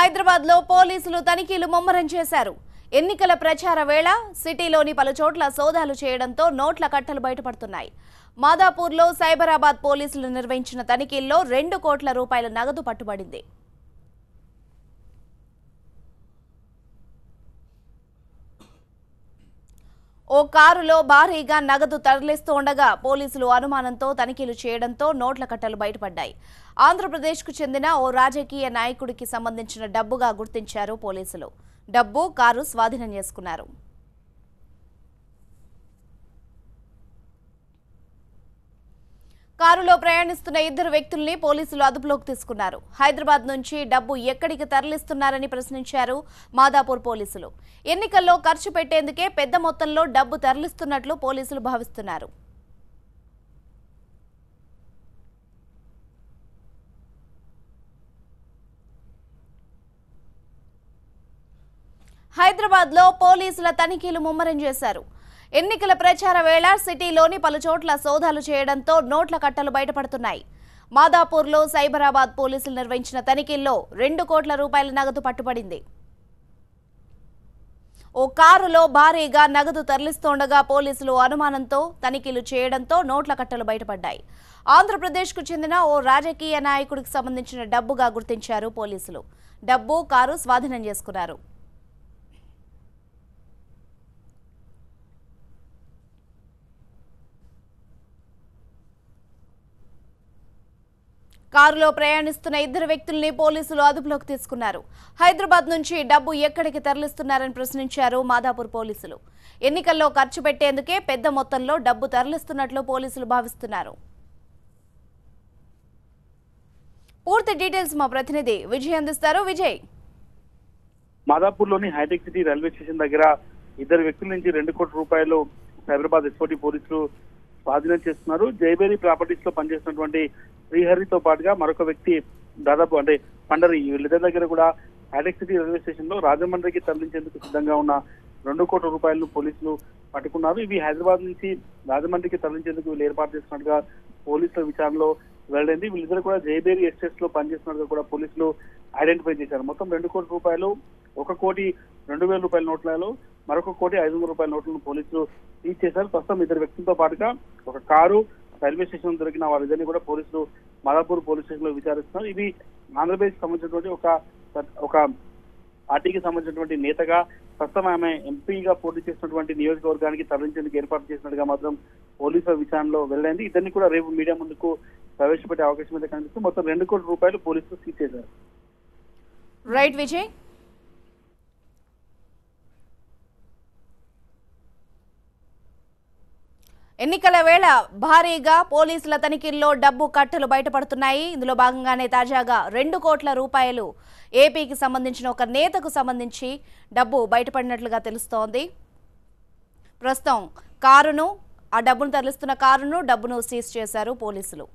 హైదరాబాద్ లో పోలీసులు తనిఖీలు ముమ్మరం చేశారు. ఎన్నికల ప్రచార వేళ సిటీలోని పలు చోట్ల సోదాలు చేయడంతో నోట్ల కట్టలు బయటపడుతున్నాయి. మాదాపూర్లో సైబరాబాద్ పోలీసులు నిర్వహించిన తనిఖీల్లో 2 కోట్ల రూపాయల నగదు పట్టుబడింది. ఓ కారులో భారీగా నగదు తరలిస్తూ ఉండగా పోలీసులు అనుమానంతో తనిఖీలు చేయడంతో నోట్ల కట్టలు బయటపడ్డాయి. ఆంధ్రప్రదేశ్కు చెందిన ఓ రాజకీయ నాయకుడికి సంబంధించిన డబ్బుగా గుర్తించారు పోలీసులు. డబ్బు, కారు స్వాధీనం చేసుకున్నారు. కారులో ప్రయాణిస్తున్న 2 వ్యక్తుల్ని పోలీసులు అదుపులోకి తీసుకున్నారు. హైదరాబాద్ నుంచి డబ్బు ఎక్కడికి తరలిస్తున్నారని ప్రశ్నించారు మాదాపూర్ పోలీసులు. ఎన్నికల్లో ఖర్చు పెట్టేందుకే పెద్ద మొత్తంలో డబ్బు తరలిస్తున్నట్లు పోలీసులు భావిస్తున్నారు. హైదరాబాద్లో పోలీసుల తనిఖీలు ముమ్మరం చేశారు. ఎన్నికల ప్రచార వేళ సిటీలోని పలు చోట్ల సోదాలు చేయడంతో నోట్ల కట్టలు బయటపడుతున్నాయి. మాదాపూర్లో సైబరాబాద్ పోలీసులు నిర్వహించిన తనిఖీల్లో 2 కోట్ల రూపాయల నగదు పట్టుబడింది. ఓ కారులో భారీగా నగదు తరలిస్తుండగా పోలీసులు అనుమానంతో తనిఖీలు చేయడంతో నోట్ల కట్టలు బయటపడ్డాయి. ఆంధ్రప్రదేశ్కు చెందిన ఓ రాజకీయ నాయకుడికి సంబంధించిన డబ్బుగా గుర్తించారు పోలీసులు. డబ్బు, కారు స్వాధీనం చేసుకున్నారు. కారులో ప్రయాణిస్తున్న 2 వ్యక్తుల్ని పోలీసులు అదుపులోకి తీసుకున్నారు. హైదరాబాద్ నుంచి డబ్బు ఎక్కడికి తరలిస్తున్నారని ప్రశ్నించారు మాదాపూర్ పోలీసులు. ఎన్నికల్లో ఖర్చు పెట్టేందుకే పెద్ద మొత్తంలో డబ్బు తరలిస్తున్నట్లు పోలీసులు భావిస్తున్నారు. పూర్తి డీటెయిల్స్ మా ప్రతినిధి విజయ్ అందిస్తారు. విజయ్, మాదాపూర్లోని హైటెక్ సిటీ రైల్వే స్టేషన్ దగ్గర 2 వ్యక్తుల నుంచి 2 కోట్ల రూపాయలు సైబరాబాద్ ఎస్ఓటీ పోలీసులు స్వాధీనం చేస్తున్నారు. జైబేరీ ప్రాపర్టీస్ లో పనిచేస్తున్నటువంటి శ్రీహరితో పాటుగా మరొక వ్యక్తి దాదాపు అంటే పండరి, వీళ్ళిద్దరి దగ్గర కూడా హైటెక్ సిటీ రైల్వే స్టేషన్ లో రాజమండ్రికి తరలించేందుకు సిద్ధంగా ఉన్న 2 కోట్ల రూపాయలను పోలీసులు పట్టుకున్నారు. ఇవి హైదరాబాద్ నుంచి రాజమండ్రికి తరలించేందుకు వీళ్ళు ఏర్పాటు చేస్తున్నట్టుగా పోలీసుల విచారణలో వెల్లడైంది. వీళ్ళిద్దరు కూడా జైబేరీ ఎస్టేట్స్ లో పనిచేస్తున్నట్టుగా కూడా పోలీసులు ఐడెంటిఫై చేశారు. మొత్తం 2 కోట్ల రూపాయలు, 1,02,000 రూపాయల నోట్లలో మరొక 1,05,000 రూపాయల నోట్లను పోలీసులు సీజ్ చేశారు. ప్రస్తుతం 2 వ్యక్తులతో పాటుగా ఒక కారు, రైల్వే స్టేషన్ దొరికిన వారిద్దరిని కూడా పోలీసులు మాదాపూర్ పోలీస్ స్టేషన్ లో విచారిస్తున్నారు. ఇది ఆంధ్రప్రదేశ్ సంబంధించినటువంటి ఒక పార్టీకి సంబంధించినటువంటి నేతగా ప్రస్తుతం ఆమె ఎంపీగా పోటీ చేసినటువంటి నియోజకవర్గానికి తరలించేందుకు ఏర్పాటు చేసినట్టుగా మాత్రం పోలీసుల విచారణలో వెల్లడైంది. ఇద్దరిని కూడా రేపు మీడియా ముందుకు ప్రవేశపెట్టే అవకాశం అయితే కనిపిస్తుంది. మొత్తం 2 కోట్ల రూపాయలు పోలీసులు సీజ్ చేశారు. రైట్ విజయ్. ఎన్నికల వేళ భారీగా పోలీసుల తనిఖీల్లో డబ్బు కట్టలు బయటపడుతున్నాయి. ఇందులో భాగంగానే తాజాగా 2 కోట్ల రూపాయలు ఏపీకి సంబంధించిన ఒక నేతకు సంబంధించి డబ్బు బయటపడినట్లుగా తెలుస్తోంది. ప్రస్తుతం ఆ డబ్బును తరలిస్తున్న కారును, డబ్బును సీజ్ చేశారు పోలీసులు.